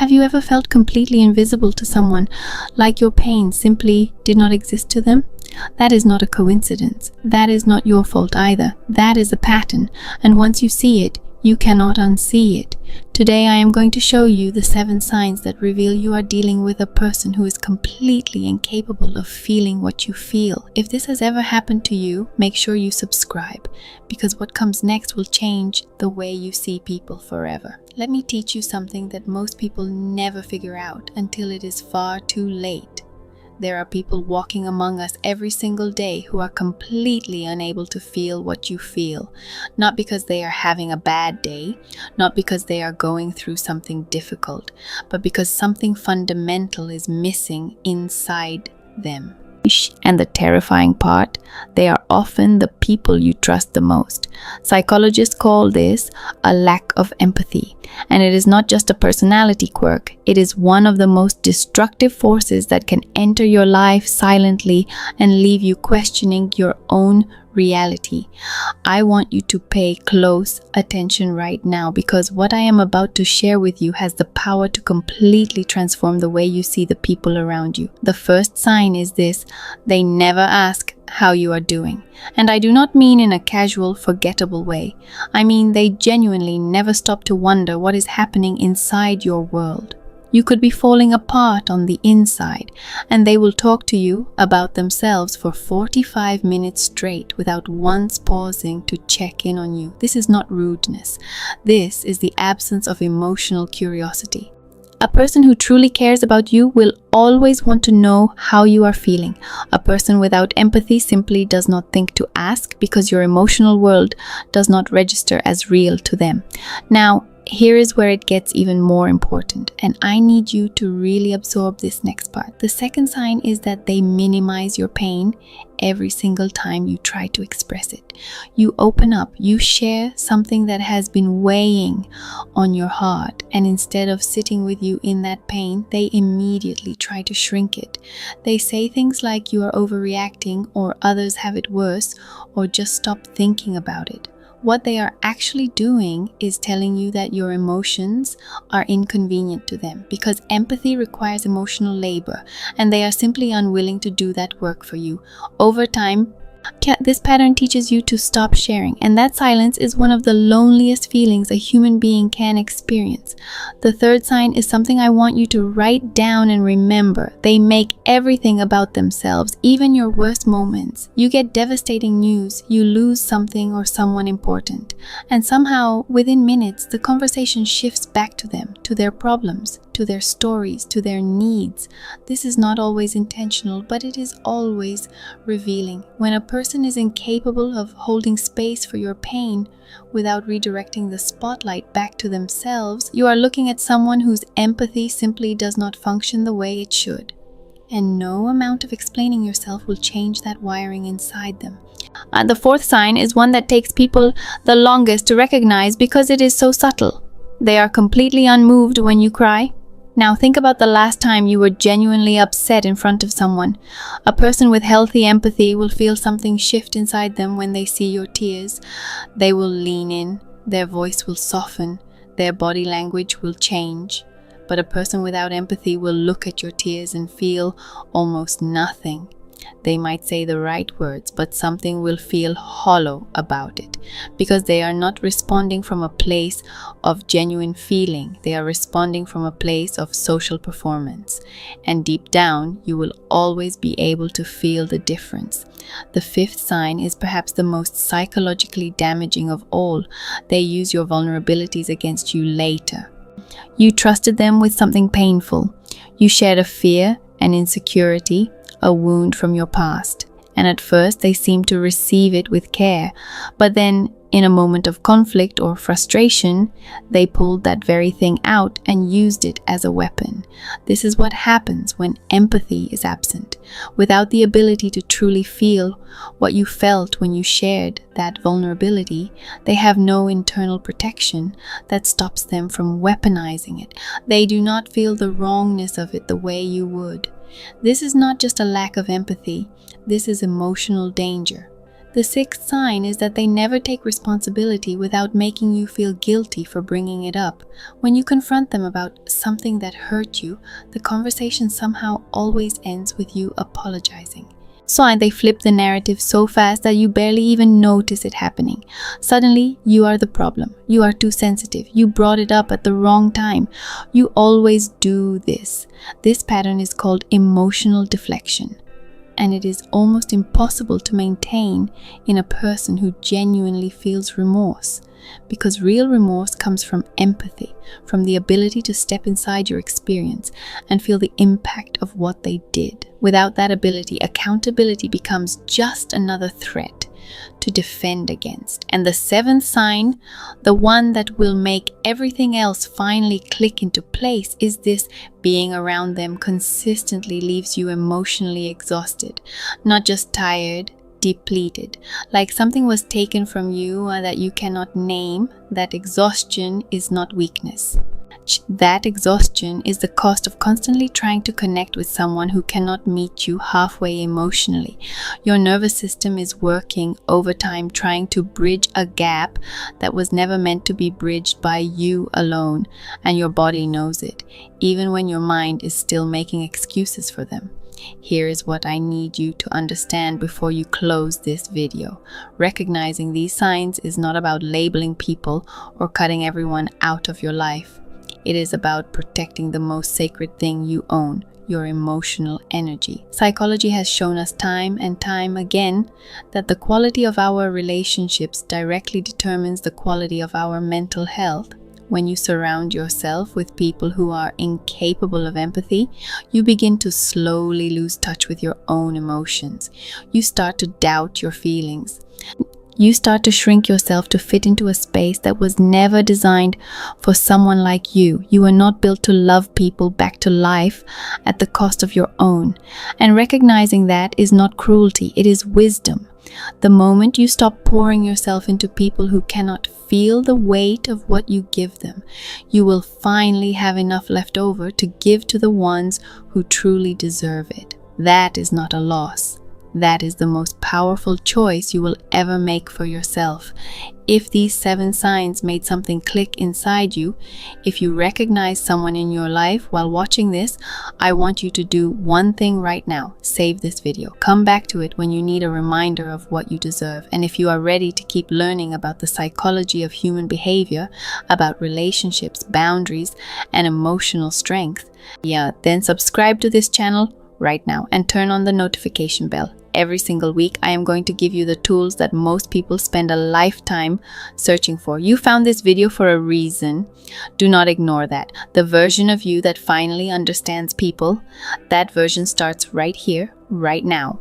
Have you ever felt completely invisible to someone, like your pain simply did not exist to them? That is not a coincidence. That is not your fault either. That is a pattern, and once you see it, you cannot unsee it. Today I am going to show you the 7 signs that reveal you are dealing with a person who is completely incapable of feeling what you feel. If this has ever happened to you, make sure you subscribe, because what comes next will change the way you see people forever. Let me teach you something that most people never figure out until it is far too late. There are people walking among us every single day who are completely unable to feel what you feel, not because they are having a bad day, not because they are going through something difficult, but because something fundamental is missing inside them. And the terrifying part, they are often the people you trust the most. Psychologists call this a lack of empathy. And it is not just a personality quirk, it is one of the most destructive forces that can enter your life silently and leave you questioning your own reality. I want you to pay close attention right now, because what I am about to share with you has the power to completely transform the way you see the people around you. The first sign is this: they never ask how you are doing. And I do not mean in a casual, forgettable way. I mean they genuinely never stop to wonder what is happening inside your world. You could be falling apart on the inside, and they will talk to you about themselves for 45 minutes straight without once pausing to check in on you. This is not rudeness. This is the absence of emotional curiosity. A person who truly cares about you will always want to know how you are feeling. A person without empathy simply does not think to ask, because your emotional world does not register as real to them. Now, here is where it gets even more important, and I need you to really absorb this next part. The second sign is that they minimize your pain every single time you try to express it. You open up, you share something that has been weighing on your heart, and instead of sitting with you in that pain, they immediately try to shrink it. They say things like you are overreacting, or others have it worse, or just stop thinking about it. What they are actually doing is telling you that your emotions are inconvenient to them, because empathy requires emotional labor, and they are simply unwilling to do that work for you. Over time, this pattern teaches you to stop sharing, and that silence is one of the loneliest feelings a human being can experience. The third sign is something I want you to write down and remember. They make everything about themselves, even your worst moments. You get devastating news, you lose something or someone important, and somehow, within minutes, the conversation shifts back to them, to their problems, to their stories, to their needs. This is not always intentional, but it is always revealing. When a person is incapable of holding space for your pain without redirecting the spotlight back to themselves, you are looking at someone whose empathy simply does not function the way it should. And no amount of explaining yourself will change that wiring inside them. The fourth sign is one that takes people the longest to recognize because it is so subtle. They are completely unmoved when you cry. Now think about the last time you were genuinely upset in front of someone. A person with healthy empathy will feel something shift inside them when they see your tears. They will lean in, their voice will soften, their body language will change. But a person without empathy will look at your tears and feel almost nothing. They might say the right words, but something will feel hollow about it, because they are not responding from a place of genuine feeling. They are responding from a place of social performance. And deep down, you will always be able to feel the difference. The fifth sign is perhaps the most psychologically damaging of all. They use your vulnerabilities against you later. You trusted them with something painful. You shared a fear, an insecurity, a wound from your past, and at first they seem to receive it with care, but then in a moment of conflict or frustration, they pulled that very thing out and used it as a weapon. This is what happens when empathy is absent. Without the ability to truly feel what you felt when you shared that vulnerability, they have no internal protection that stops them from weaponizing it. They do not feel the wrongness of it the way you would. This is not just a lack of empathy, this is emotional danger. The sixth sign is that they never take responsibility without making you feel guilty for bringing it up. When you confront them about something that hurt you, the conversation somehow always ends with you apologizing. Sign, they flip the narrative so fast that you barely even notice it happening. Suddenly, you are the problem. You are too sensitive. You brought it up at the wrong time. You always do this. This pattern is called emotional deflection, and it is almost impossible to maintain in a person who genuinely feels remorse, because real remorse comes from empathy, from the ability to step inside your experience and feel the impact of what they did. Without that ability, accountability becomes just another threat to defend against. And the seventh sign, the one that will make everything else finally click into place, is this: being around them consistently leaves you emotionally exhausted, not just tired, depleted, like something was taken from you that you cannot name. That exhaustion is not weakness. That exhaustion is the cost of constantly trying to connect with someone who cannot meet you halfway emotionally. Your nervous system is working overtime trying to bridge a gap that was never meant to be bridged by you alone, and your body knows it, even when your mind is still making excuses for them. Here is what I need you to understand before you close this video. Recognizing these signs is not about labeling people or cutting everyone out of your life. It is about protecting the most sacred thing you own, your emotional energy. Psychology has shown us time and time again that the quality of our relationships directly determines the quality of our mental health. When you surround yourself with people who are incapable of empathy, you begin to slowly lose touch with your own emotions. You start to doubt your feelings. You start to shrink yourself to fit into a space that was never designed for someone like you. You are not built to love people back to life at the cost of your own. And recognizing that is not cruelty, it is wisdom. The moment you stop pouring yourself into people who cannot feel the weight of what you give them, you will finally have enough left over to give to the ones who truly deserve it. That is not a loss. That is the most powerful choice you will ever make for yourself. If these 7 signs made something click inside you, if you recognize someone in your life while watching this, I want you to do one thing right now. Save this video. Come back to it when you need a reminder of what you deserve. And if you are ready to keep learning about the psychology of human behavior, about relationships, boundaries, and emotional strength, then subscribe to this channel right now and turn on the notification bell. Every single week, I am going to give you the tools that most people spend a lifetime searching for. You found this video for a reason. Do not ignore that. The version of you that finally understands people, that version starts right here, right now.